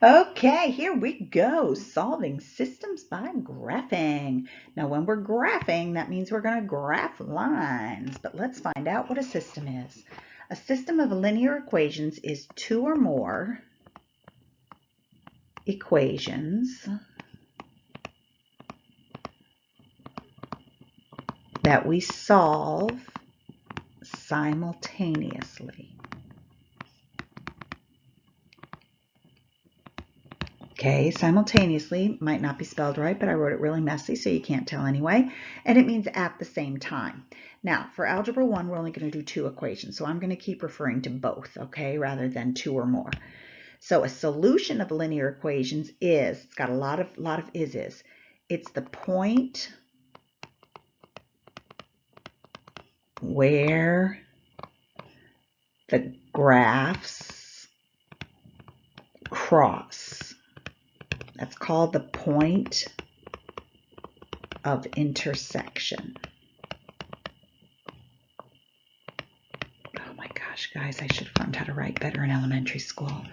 Okay, here we go, solving systems by graphing. Now, when we're graphing, that means we're going to graph lines, but let's find out what a system is. A system of linear equations is two or more equations that we solve simultaneously. Okay, simultaneously might not be spelled right, but I wrote it really messy, so you can't tell anyway. And it means at the same time. Now, for Algebra 1, we're only going to do two equations, so I'm going to keep referring to both, okay, rather than two or more. So a solution of linear equations is, it's got a lot of is. It's the point where the graphs cross. That's called the point of intersection. Oh my gosh, guys, I should have learned how to write better in elementary school.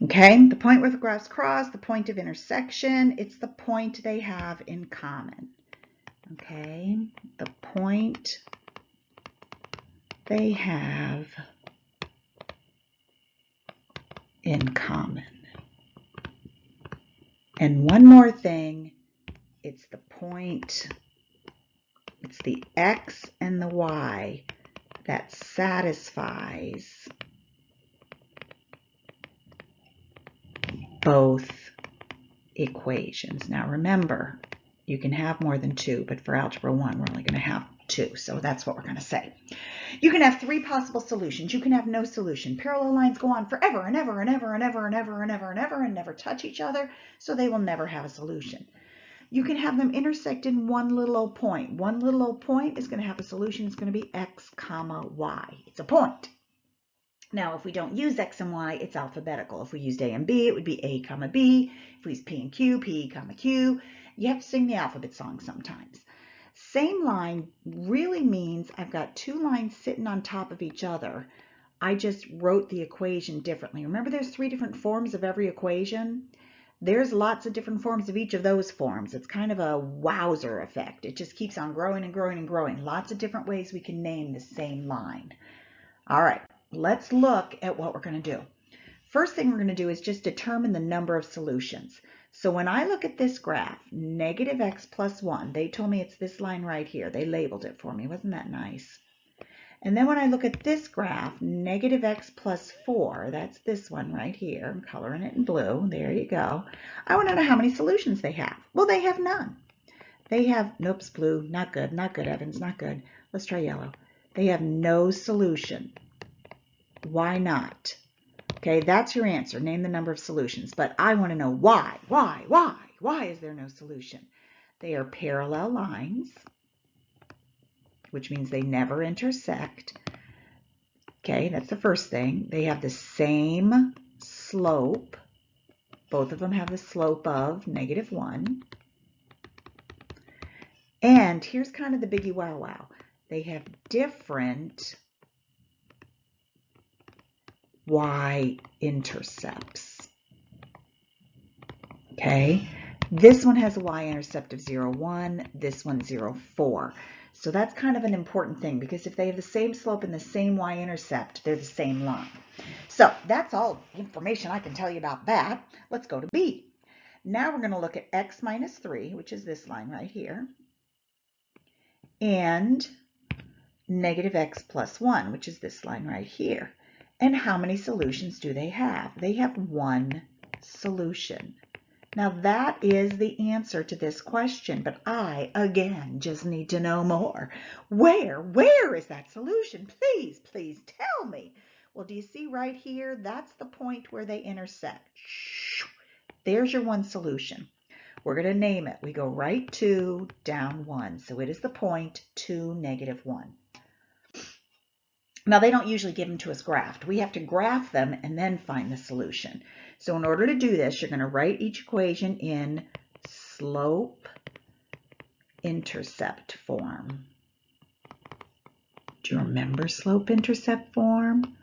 Okay, the point where the graphs cross, the point of intersection, it's the point they have in common. Okay, the point they have in common. And one more thing, it's the point, it's the x and the y that satisfies both equations. Now remember, you can have more than two, but for Algebra 1, we're only going to have two, so that's what we're going to say. You can have three possible solutions. You can have no solution. Parallel lines go on forever and ever and ever and ever and ever and ever and ever and never touch each other, so they will never have a solution. You can have them intersect in one little old point. One little old point is going to have a solution. It's going to be x comma y. It's a point. Now, if we don't use x and y, it's alphabetical. If we used a and b, it would be a comma b. If we use p and q, p comma q. You have to sing the alphabet song sometimes. Same line really means I've got two lines sitting on top of each other. I just wrote the equation differently. Remember, there's three different forms of every equation? There's lots of different forms of each of those forms. It's kind of a wowzer effect. It just keeps on growing and growing and growing. Lots of different ways we can name the same line. All right, let's look at what we're going to do. First thing we're going to do is just determine the number of solutions. So when I look at this graph, negative x plus 1, they told me it's this line right here. They labeled it for me. Wasn't that nice? And then when I look at this graph, negative x plus 4, that's this one right here. I'm coloring it in blue. There you go. I want to know how many solutions they have. Well, they have none. They have, nope, blue, not good, not good, Evans, not good. Let's try yellow. They have no solution. Why not? Okay, that's your answer. Name the number of solutions. But I want to know why. Why is there no solution? They are parallel lines, which means they never intersect. Okay, that's the first thing. They have the same slope. Both of them have the slope of negative 1. And here's kind of the biggie wow wow. They have different y-intercepts. Okay, this one has a y-intercept of 0, 1, this one 0, 4. So that's kind of an important thing because if they have the same slope and the same y-intercept, they're the same line. So that's all the information I can tell you about that. Let's go to B. Now we're going to look at x minus 3, which is this line right here, and negative x plus 1, which is this line right here. And how many solutions do they have? They have one solution. Now that is the answer to this question, but I, again, just need to know more. Where is that solution? Please, please tell me. Well, do you see right here? That's the point where they intersect. There's your one solution. We're going to name it. We go right 2, down 1. So it is the point 2, negative 1. Now, they don't usually give them to us graphed. We have to graph them and then find the solution. So in order to do this, you're going to write each equation in slope-intercept form. Do you remember slope-intercept form?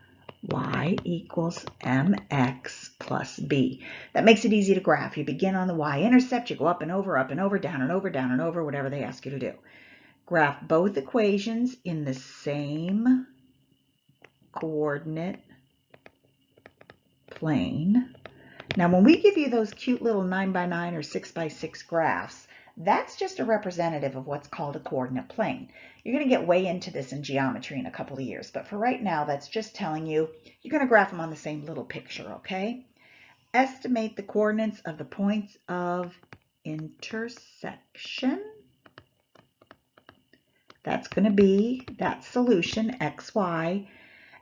y equals mx plus b. That makes it easy to graph. You begin on the y-intercept, you go up and over, down and over, down and over, whatever they ask you to do. Graph both equations in the same coordinate plane. Now, when we give you those cute little 9x9 or 6x6 graphs, that's just a representative of what's called a coordinate plane. You're going to get way into this in geometry in a couple of years, but for right now, that's just telling you you're going to graph them on the same little picture, okay? Estimate the coordinates of the points of intersection. That's going to be that solution, x, y,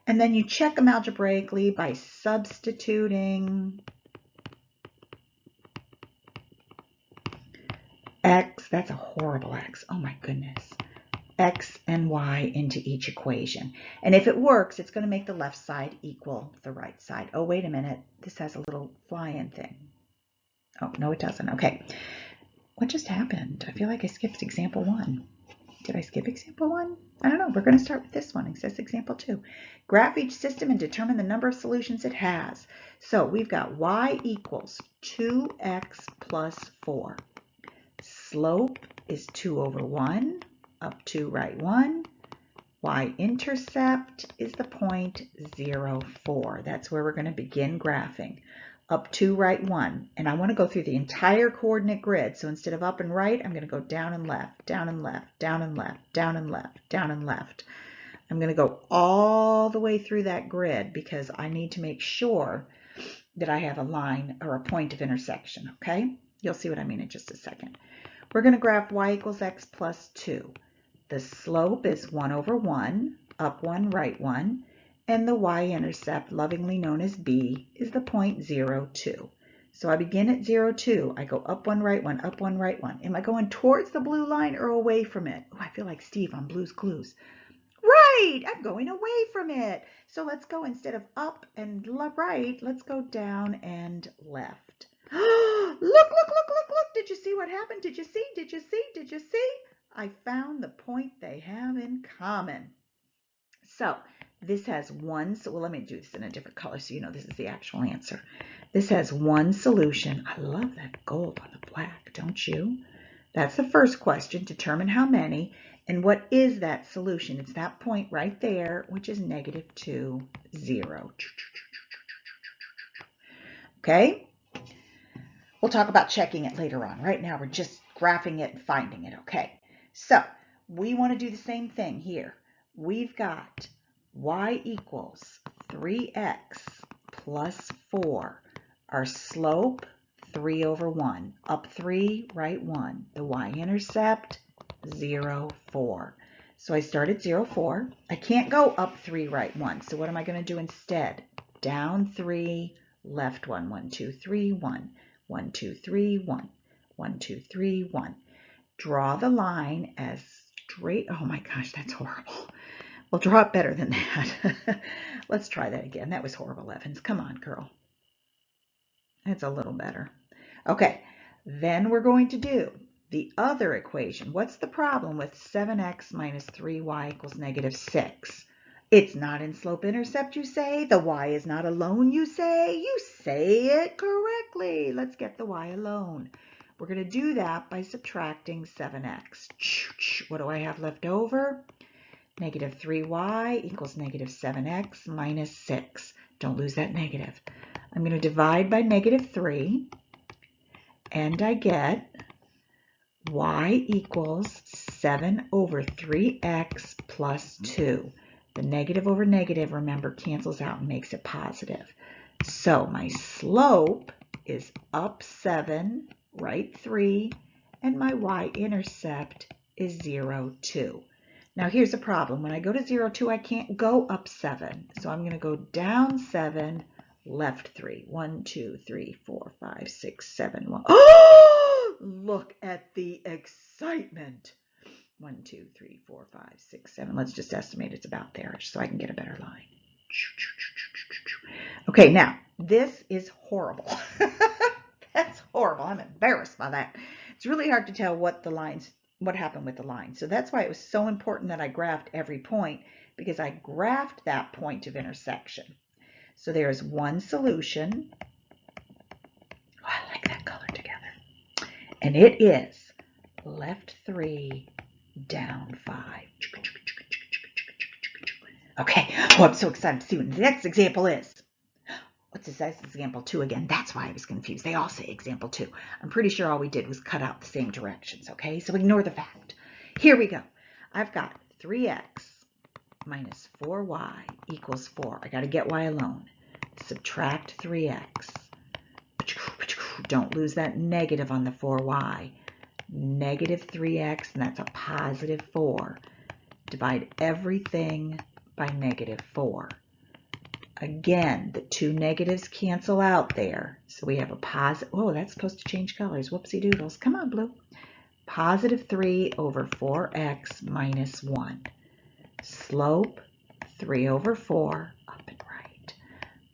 and then you check them algebraically by substituting x, that's a horrible x, oh my goodness, x and y into each equation. And if it works, it's going to make the left side equal the right side. Oh, wait a minute, this has a little fly-in thing. Oh, no, it doesn't. Okay, what just happened? I feel like I skipped example 1. Did I skip example 1? I don't know. We're going to start with this one. It says example 2. Graph each system and determine the number of solutions it has. So we've got y equals 2x plus 4. Slope is 2 over 1, up 2, right 1. Y-intercept is the point 0, 4. That's where we're going to begin graphing. Up 2, right 1. And I want to go through the entire coordinate grid. So instead of up and right, I'm going to go down and left, down and left, down and left, down and left, down and left. I'm going to go all the way through that grid because I need to make sure that I have a line or a point of intersection, okay? You'll see what I mean in just a second. We're going to graph y equals x plus 2. The slope is 1 over 1, up 1, right 1. And the y-intercept, lovingly known as b, is the point 0, 2. So I begin at 0, 2. I go up 1, right 1, up 1, right 1. Am I going towards the blue line or away from it? Oh, I feel like Steve on Blue's Clues. Right, I'm going away from it. So let's go, instead of up and right, let's go down and left. Look, look, look, look, look. Did you see what happened? Did you see? Did you see? Did you see? I found the point they have in common. So this has one, so well, let me do this in a different color so you know this is the actual answer. This has one solution. I love that gold on the black, don't you? That's the first question. Determine how many. And what is that solution? It's that point right there, which is -2, 0. Okay? We'll talk about checking it later on. Right now, we're just graphing it and finding it, okay? So we want to do the same thing here. We've got y equals 3x plus 4. Our slope, 3 over 1. Up 3, right 1. The y-intercept, 0, 4. So I start at 0, 4. I can't go up 3, right 1. So what am I going to do instead? Down 3, left 1. 1, 2, 3, 1. 1, 2, 3, 1. 1, 2, 3, 1. Draw the line as straight. Oh my gosh, that's horrible. We'll draw it better than that. Let's try that again. That was horrible, Evans. Come on, girl. It's a little better. Okay, then we're going to do the other equation. What's the problem with 7x minus 3y equals -6? It's not in slope-intercept, you say. The y is not alone, you say. You say it correctly. Let's get the y alone. We're going to do that by subtracting 7x. What do I have left over? -3y equals -7x minus 6. Don't lose that negative. I'm going to divide by -3, and I get y equals 7 over 3x plus 2. The negative over negative, remember, cancels out and makes it positive. So my slope is up 7, right 3, and my y-intercept is 0, 2. Now here's a problem. When I go to 0, 2, I can't go up 7. So I'm going to go down 7, left 3. 1, 2, 3, 4, 5, 6, 7, 1. Oh, look at the excitement. 1, 2, 3, 4, 5, 6, 7. Let's just estimate it's about there so I can get a better line. Okay, now this is horrible. That's horrible. I'm embarrassed by that. It's really hard to tell what happened with the line. So that's why it was so important that I graphed every point, because I graphed that point of intersection. So there's one solution. Oh, I like that color together. And it is left 3, down 5. Okay, oh, I'm so excited to see what the next example is. What's this example 2 again? That's why I was confused. They all say example 2. I'm pretty sure all we did was cut out the same directions, okay? So ignore the fact. Here we go. I've got 3x minus 4y equals 4. I got to get y alone. Subtract 3x. Don't lose that negative on the 4y. Negative 3x, and that's a positive 4. Divide everything by negative 4. Again, the two negatives cancel out there. So we have a positive, oh, that's supposed to change colors. Whoopsie doodles. Come on, blue. Positive 3 over 4x minus 1. Slope, 3 over 4, up and right.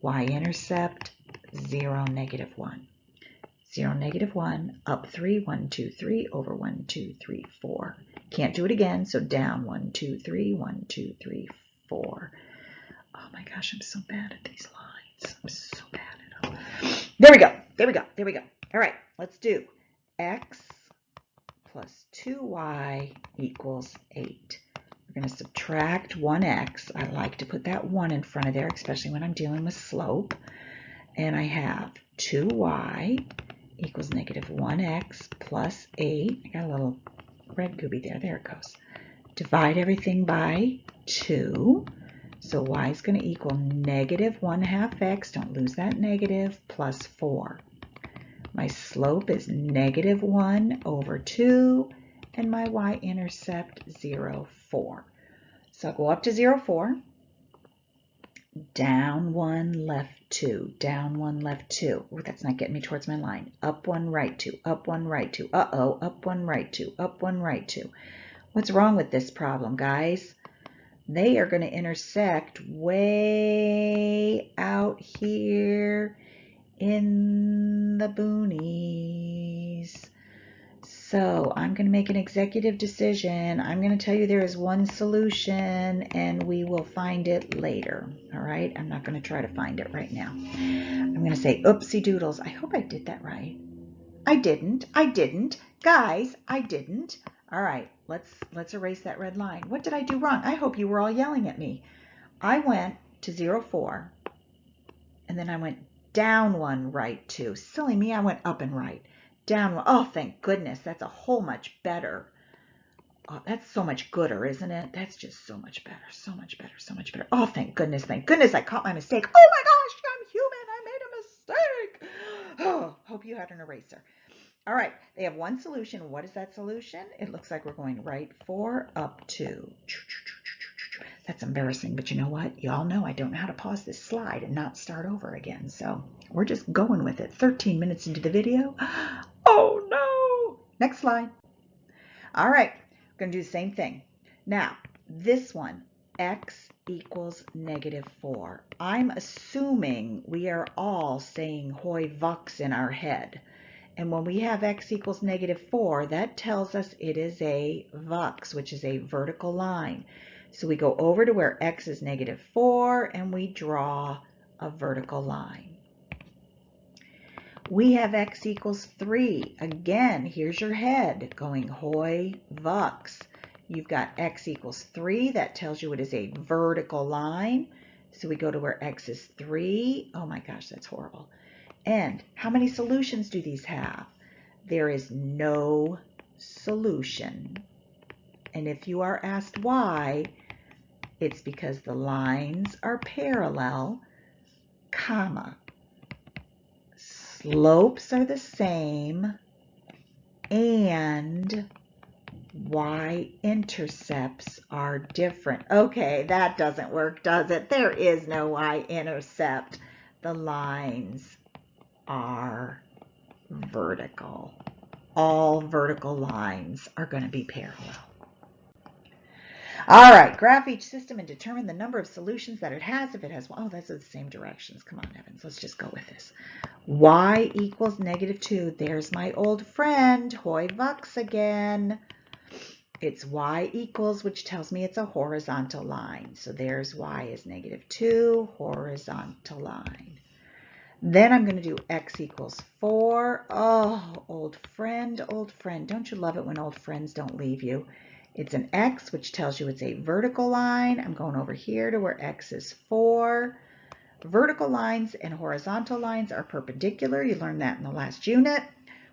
Y-intercept, 0, negative 1. 0, negative 1, up 3, 1, 2, 3, over 1, 2, 3, 4. Can't do it again, so down 1, 2, 3, 1, 2, 3, 4. Oh my gosh, I'm so bad at these lines. I'm so bad at them. There we go. There we go. There we go. All right, let's do x plus 2y equals 8. We're going to subtract 1x. I like to put that 1 in front of there, especially when I'm dealing with slope. And I have 2y equals negative 1x plus 8. I got a little red gooby there. There it goes. Divide everything by 2. So y is going to equal negative 1/2 x, don't lose that negative, plus 4. My slope is negative 1 over 2, and my y-intercept 0, 4. So I'll go up to 0, 4, down 1, left 2, down 1, left 2. Oh, that's not getting me towards my line. Up 1, right 2, up 1, right 2. Uh-oh, up 1, right 2, up 1, right 2. What's wrong with this problem, guys? They are going to intersect way out here in the boonies. So I'm going to make an executive decision. I'm going to tell you there is one solution and we will find it later. All right? I'm not going to try to find it right now. I'm going to say oopsie doodles. I hope I did that right. I didn't. I didn't. Guys, I didn't. All right, let's erase that red line. What did I do wrong? I hope you were all yelling at me. I went to 0, 4, and then I went down 1, right 2. Silly me, I went up and right. Down 1. Oh, thank goodness. That's a whole much better. Oh, that's so much gooder, isn't it? That's just so much better, so much better, so much better. Oh, thank goodness I caught my mistake. Oh my gosh, I'm human. I made a mistake. Oh, hope you had an eraser. All right, they have one solution. What is that solution? It looks like we're going right 4, up 2. That's embarrassing, but you know what? Y'all know I don't know how to pause this slide and not start over again. So we're just going with it. 13 minutes into the video. Oh no! Next slide. All right, we're going to do the same thing. Now, this one, x equals negative 4. I'm assuming we are all saying hoi vux in our head. And when we have x equals negative 4, that tells us it is a vux, which is a vertical line. So we go over to where x is negative 4, and we draw a vertical line. We have x equals 3. Again, here's your head going hoi vux. You've got x equals 3. That tells you it is a vertical line. So we go to where x is 3. Oh my gosh, that's horrible. And how many solutions do these have? There is no solution. And if you are asked why, it's because the lines are parallel, comma. Slopes are the same, and y-intercepts are different. Okay, that doesn't work, does it? There is no y-intercept. The lines are vertical. All vertical lines are going to be parallel. All right, graph each system and determine the number of solutions that it has. If it has, oh, that's the same directions. Come on, Evans, let's just go with this. Y equals negative 2. There's my old friend, hoi vux again. It's y equals, which tells me it's a horizontal line. So there's y is -2, horizontal line. Then I'm going to do x equals 4. Oh, old friend, don't you love it when old friends don't leave you? It's an x, which tells you it's a vertical line. I'm going over here to where x is 4. Vertical lines and horizontal lines are perpendicular. You learned that in the last unit.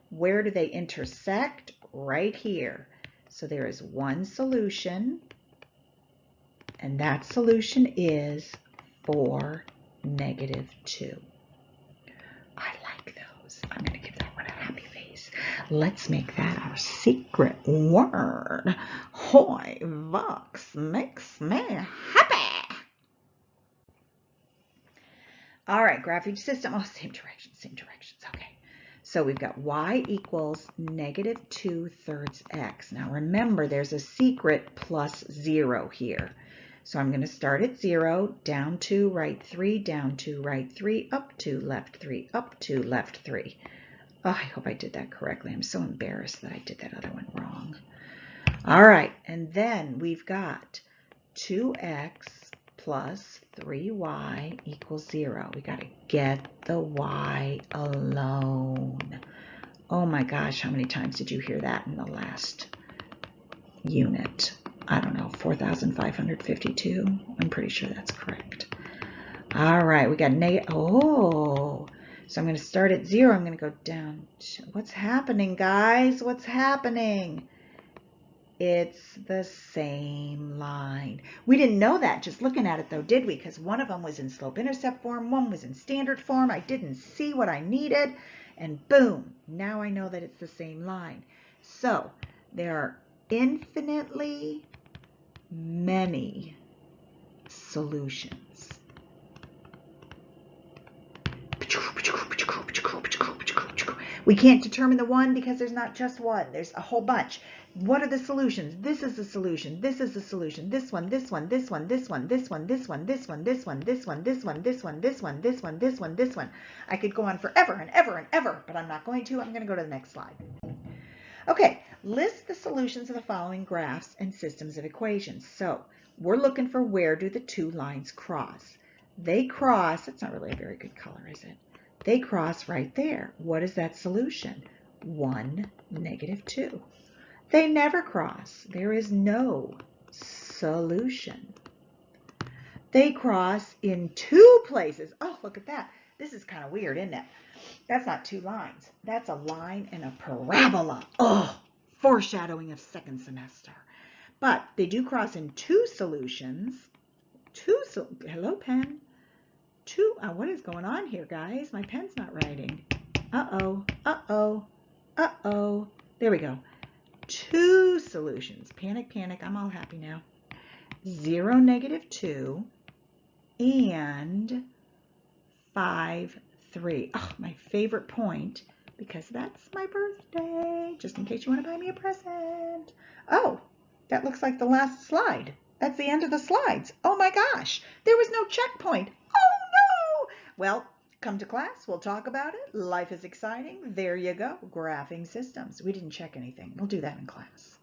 Where do they intersect? Right here. So there is one solution, and that solution is 4, -2. I like those. I'm going to give that one a happy face. Let's make that our secret word. Hoy Vox makes me happy. All right, graph each system. Oh, same directions. Okay. So we've got y equals -2/3 x. Now remember, there's a secret +0 here. So I'm going to start at 0, down 2, right 3, down 2, right 3, up 2, left 3, up 2, left 3. Oh, I hope I did that correctly. I'm so embarrassed that I did that other one wrong. All right, and then we've got 2x plus 3y equals 0. We got to get the y alone. Oh my gosh, how many times did you hear that in the last unit? I don't know, 4,552? I'm pretty sure that's correct. All right, we got so I'm going to start at 0. I'm going to go down. What's happening, guys? What's happening? It's the same line. We didn't know that just looking at it though, did we? Because one of them was in slope-intercept form, one was in standard form. I didn't see what I needed, and boom, now I know that it's the same line. So there are infinitely many solutions. We can't determine the one because there's not just one. There's a whole bunch. What are the solutions? This is the solution. This is the solution. This one, this one, this one, this one, this one, this one, this one, this one, this one, this one, this one, this one, this one, this one, this one. I could go on forever and ever and ever, but I'm not going to. I'm going to go to the next slide. Okay, list the solutions of the following graphs and systems of equations. So we're looking for where do the two lines cross. They cross, it's not really a very good color, is it? They cross right there. What is that solution? 1, -2. They never cross. There is no solution. They cross in two places. Oh, look at that. This is kind of weird, isn't it? That's not two lines. That's a line and a parabola. Oh, foreshadowing of second semester. But they do cross in two solutions. Hello, pen. What is going on here, guys? My pen's not writing. Uh-oh, uh-oh, uh-oh. There we go. Two solutions. Panic, panic. I'm all happy now. 0, -2, and 5, 3. Oh, my favorite point, because that's my birthday, just in case you want to buy me a present. Oh, that looks like the last slide. That's the end of the slides. Oh my gosh, there was no checkpoint. Oh no! Well, come to class, we'll talk about it. Life is exciting. There you go, graphing systems. We didn't check anything. We'll do that in class.